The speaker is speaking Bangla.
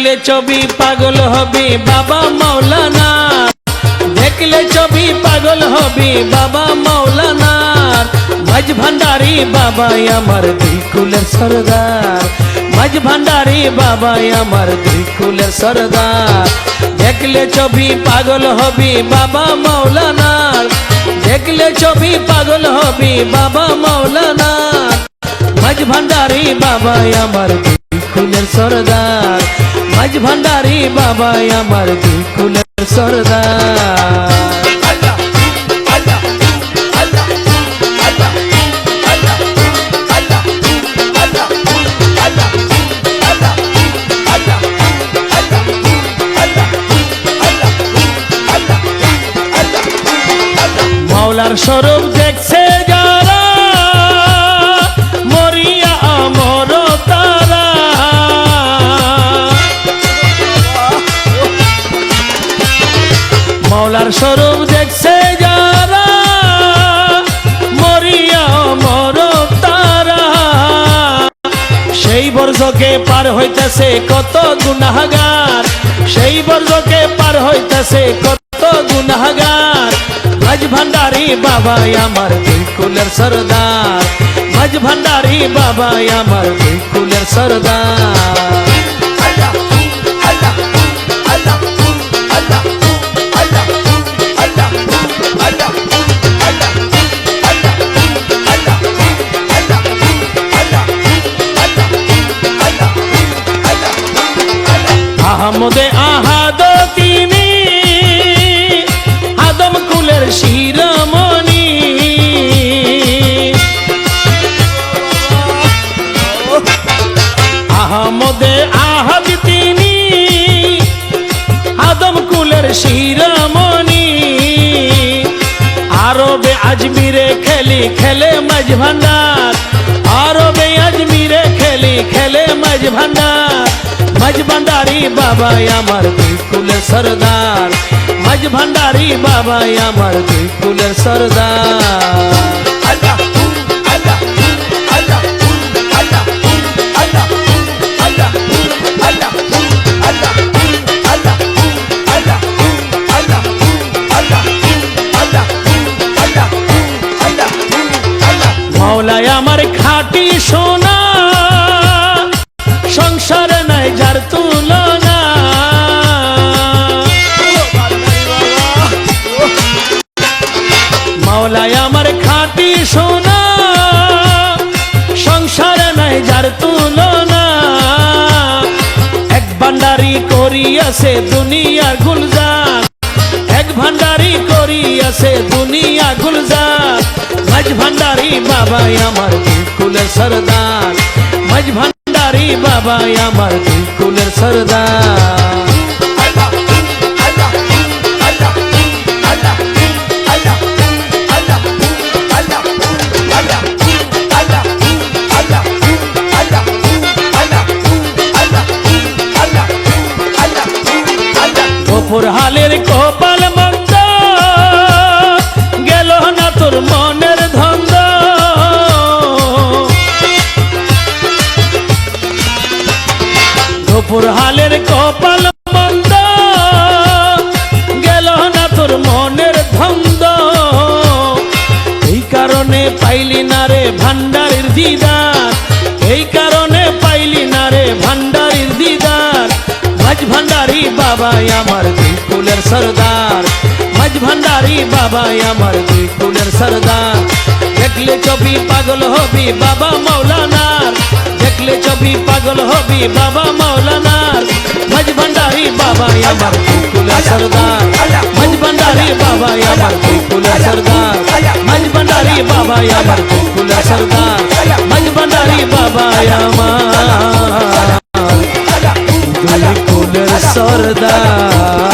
দেখলে ছবি পাগল হবি বাবা মাওলানা, দেখলে ছবি পাগল হবি বাবা মাওলানার। মাঝ ভান্ডারি বাবা আমার দুই কুলের সরদার, মাঝ ভান্ডারি বাবা আমার দুই কুলের সরদার। দেখলে ছবি পাগল হবি বাবা মাওলানার, দেখলে ছবি পাগল হবি বাবা মাওলানার। মাঝ ভান্ডারি বাবা আমার দুই কুলের সরদার, মাঝ ভান্ডারি বাবা আমার দুই কুলের সরদার। মাওলার স্বরূপ দেখছে যারা মরিয়া আমর তারা, মাওলার স্বরূপ দেখছে যারা মরিয়া আমর তারা। সেই বর্ষকে পার হইতেছে কত গুনাহগার, সেই বর্ষকে পার হইতেছে কত গুনাহগার। মাঝ ভান্ডারি বাবা আমার দুই কুলের সরদার, মাঝ ভান্ডারি বাবা আমার দুই কুলের সরদার। আহমদে আহাদ তিনি আদম কুলের শিরোমণি, আহমদে আহাদ তিনি আদম কুলের শিরোমণি। আরবে আজমিরে খেলি খেলে মাঝ ভান্ডার, আরবে আজমিরে খেলি খেলে মাঝ ভান্ডার। মাঝ ভান্ডারি বাবা আমার দুই কুলের সরদার, মাঝ ভান্ডারি বাবা আমার দুই কুলের সরদার। মাওলায় আমার খাঁটি সোনা, সংসারে নাই যার তুলনা। মাওলায় আমার খাঁটি সোনা, সংসারে নাই যার তুলনা। এক ভান্ডারি করিয়াছে দুনিয়ার গুলজার, এক ভান্ডারি করিয়াছে দুনিয়া গুলজার। মাঝ ভান্ডারি বাবা আমার দুই কুলের সরদার, মাঝ ভান্ডারি বাবা আমার দুই কুলের সরদার। গোপুর হালের কপাল মন্দ, গেল না তোর মনের ধন্দ। গোপুর হালের কপাল মন্দ, গেল না তোর মনের ধন্দ। এই কারণে পাইলি না রে ভান্ডারির দিদার, এই কারণে পাইলি না রে ভান্ডারির দিদার। মাঝ ভান্ডারি বাবা আমার দুই কুলের সরদার, মাঝ ভান্ডারি বাবা আমার দুই কুলের সরদার। দেখলে ছবি পাগল হবি বাবা মাওলানার, দেখলে ছবি পাগল হবি বাবা মাওলানার। মাঝ ভান্ডারি বাবা আমার দুই কুলের সরদার, মাঝ ভান্ডারি বাবা আমার দুই কুলের সরদার, মাঝ ভান্ডারি বাবা আমার দুই কুলের সরদার, মাঝ ভান্ডারি বাবা আমার দুই কুলের সরদার।